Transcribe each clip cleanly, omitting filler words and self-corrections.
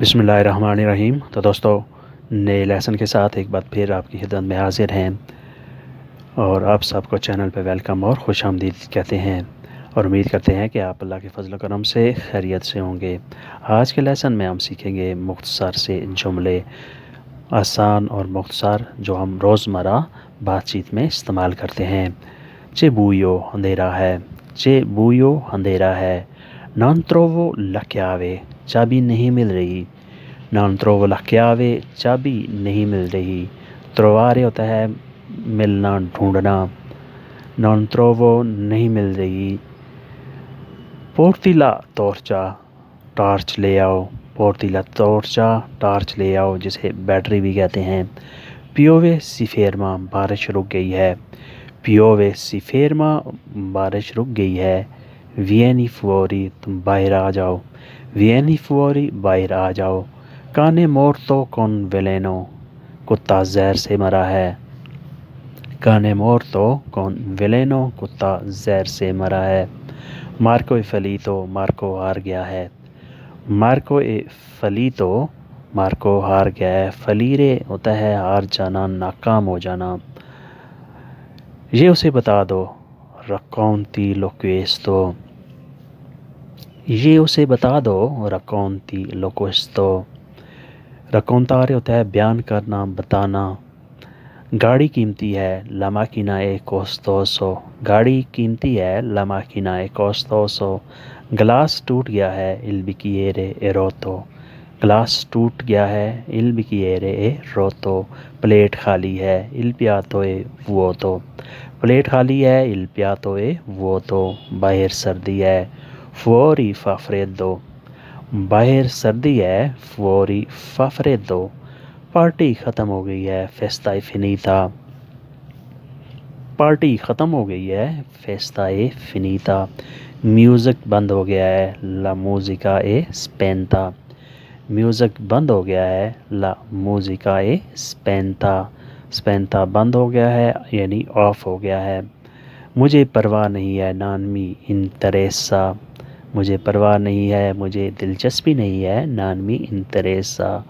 बिस्मिल्लाहिर्रहमानिर्रहीम। तो दोस्तों, नए लेसन के साथ एक बार फिर आपकी खिदमत में हाजिर हैं और आप सबको चैनल पे वेलकम और खुश आमदीद कहते हैं और उम्मीद करते हैं कि आप अल्लाह के फजल करम से खैरियत से होंगे। आज के लेसन में हम सीखेंगे मुख्तसर से जुमले, आसान और मुख्तसर जो हम रोज़मर्रा बातचीत में इस्तेमाल करते हैं। चे बूयो अंधेरा है, चे बूयो अंधेरा है। नॉन त्रोवो लक्यावे, चाबी नहीं मिल रही। नॉन त्रोवो लक्यावे, चाबी नहीं मिल रही। त्रोवारे होता है मिलना, ढूंढना। नॉन त्रोवो नहीं मिल रही। पोर्तिला तोर्चा, टॉर्च ले आओ। पोर्तिला तोर्चा, टॉर्च ले आओ, जिसे बैटरी भी कहते हैं। पियोवे सिफेरमा, बारिश रुक गई है। पियोवे सिफेरमा, बारिश रुक गई है। वियनी फुओरी, तुम बाहर आ जाओ। वियनी फुओरी, बाहर आ जाओ। काने मोर्तो कौन वेलेनो, कुत्ता जहर से मरा है। काने मोर्तो कौन वेलेनो, कुत्ता जहर से मरा है। मार्को ए फलीतो, मार्को हार गया है। मार्को ए फलीतो, मार्को हार गया है। फलीरे होता है हार जाना, नाकाम हो जाना। ये उसे बता दो। रक्कौंती लोक्वेस्तो, ये उसे बता दो। रक्कौंती लोक्वेस्तो। रक्कौंतारे होता है बयान करना, बताना। गाड़ी कीमती है, ला माकिना ए कोस्तोसो, गाड़ी कीमती है, ला माकिना ए कोस्तोसो। गिलास टूट गया है, इल बिकिएरे ए रोतो, गिलास टूट गया है, इल बिकिएरे ए रोतो। प्लेट खाली है, इल पियातो ए वुओतो, प्लेट खाली है, इल पियातो ए वुओतो। बाहर सर्दी है, फुओरी फा फ्रेदो, बाहर सर्दी है, फुओरी फा फ्रेदो। पार्टी ख़त्म हो गई है, फेस्टा ए फिनीता, पार्टी ख़त्म हो गई है, फेस्टा ए फिनीता। म्यूज़िक बंद हो गया है, ला मूजिका ए स्पेंता, म्यूज़िक बंद हो गया है, ला मूजिका ए स्पेंता, स्पेंता बंद हो गया है यानी ऑफ हो गया है। मुझे परवाह नहीं है, नानमी इंटरेसा, मुझे परवाह नहीं है, मुझे दिलचस्पी नहीं है, नानमी इंटरेसा।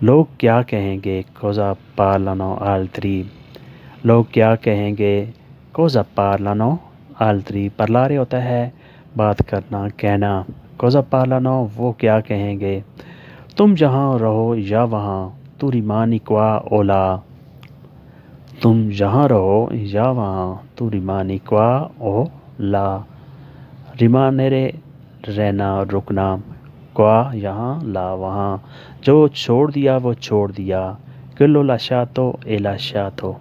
लोग क्या कहेंगे, कोज़ा पार्लानो आल्त्री, लोग क्या कहेंगे, कोज़ा पार्लानो आल्त्री। परलारे होता है बात करना, कहना। कोज़ा पार्लानो, वो क्या कहेंगे। तुम जहाँ रहो या वहाँ, तू रिमानी क्वा ओला, तुम जहाँ रहो या वहाँ, तू रिमानी क्वा ओला। रिमानेरे रहना, रुकना। क्वा यहाँ, ला वहाँ। जो छोड़ दिया वो छोड़ दिया, क्विल्लो लाशातो ए लाशातो,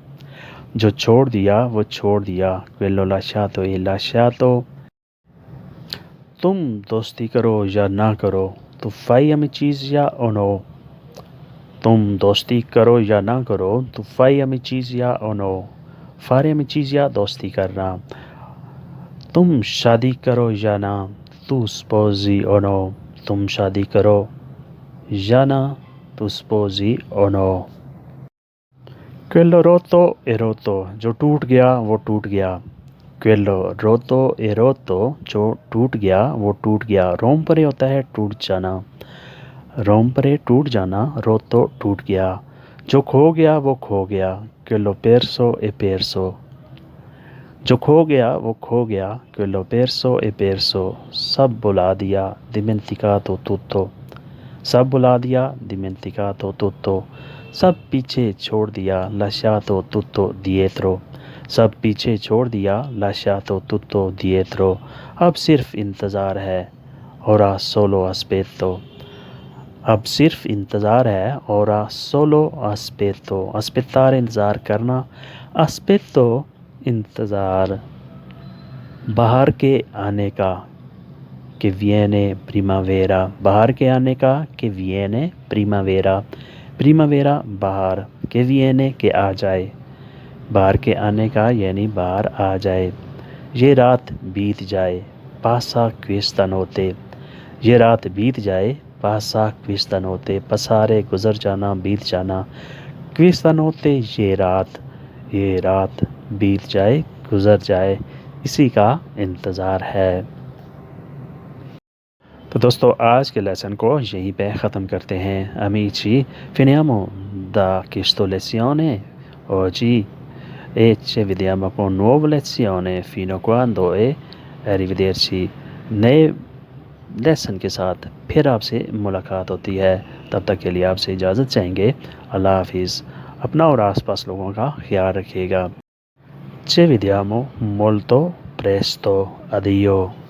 जो छोड़ दिया वो छोड़ दिया, क्विल्लो लाशातो ए लाशातो। तुम दोस्ती करो या ना करो, तो फाई अमिचीज़ या ओनो, तुम दोस्ती करो या ना करो, तो फाई अमिचीज़ या ओनो, फारे अमिचीज़ या दोस्ती करना। तुम शादी करो या ना, तू स्पोजी ओनो, तुम शादी करो या ना, तू स्पोजी ओनो। क्वेलो रोतो ए रोतो, जो टूट गया वो टूट गया। क्वेलो रोतो ए रोतो, जो टूट गया वो टूट गया। रोम्परे होता है टूट जाना, रोम्परे टूट जाना, रोतो टूट गया। जो खो गया वो खो गया, क्वेलो पेरसो ए पेरसो, जो खो गया वो खो गया, क्वेलो पेरसो ए पेरसो। सब बुला दिया, दिमेंतिकातो तुत्तो, सब बुला दिया, दिमेंतिकातो तुत्तो। सब पीछे छोड़ दिया, लाशातो तुत्तो दिएत्रो, सब पीछे छोड़ दिया, लाशातो तुत्तो दिएत्रो। अब सिर्फ इंतज़ार है, ओरा सोलो अस्पेत्तो, अब सिर्फ इंतज़ार है, ओरा सोलो अस्पेत्तो, अस्पेत्तार इंतज़ार करना, अस्पेत्तो इंतज़ार। बाहर के आने का, कि वियने प्रीमावेरा, बाहर के आने का, कि वियने प्रीमावेरा, प्रीमावेरा बाहर, के वियने के आ जाए, बाहर के आने का यानी बाहर आ जाए। ये रात बीत जाए, पासा क्विस्ता नोते, ये रात बीत जाए, पासा क्विस्ता नोते, पसारे गुज़र जाना, बीत जाना। क्विस्ता नोते, ये रात बीत जाए, गुज़र जाए, इसी का इंतज़ार है। تو دوستو آج کے لیسن کو یہیں پہ ختم کرتے ہیں. Amici, finiamo da questa lezione oggi e ci vediamo con nuova lezione fino a quando e arrivederci. نئے لیسن کے ساتھ پھر آپ سے ملاقات ہوتی ہے. تب تک کے لیے آپ سے اجازت چاہیں گے. اللہ حافظ. اپنا اور آس پاس لوگوں کا خیال رکھیے گا. Ci vediamo molto presto. Addio.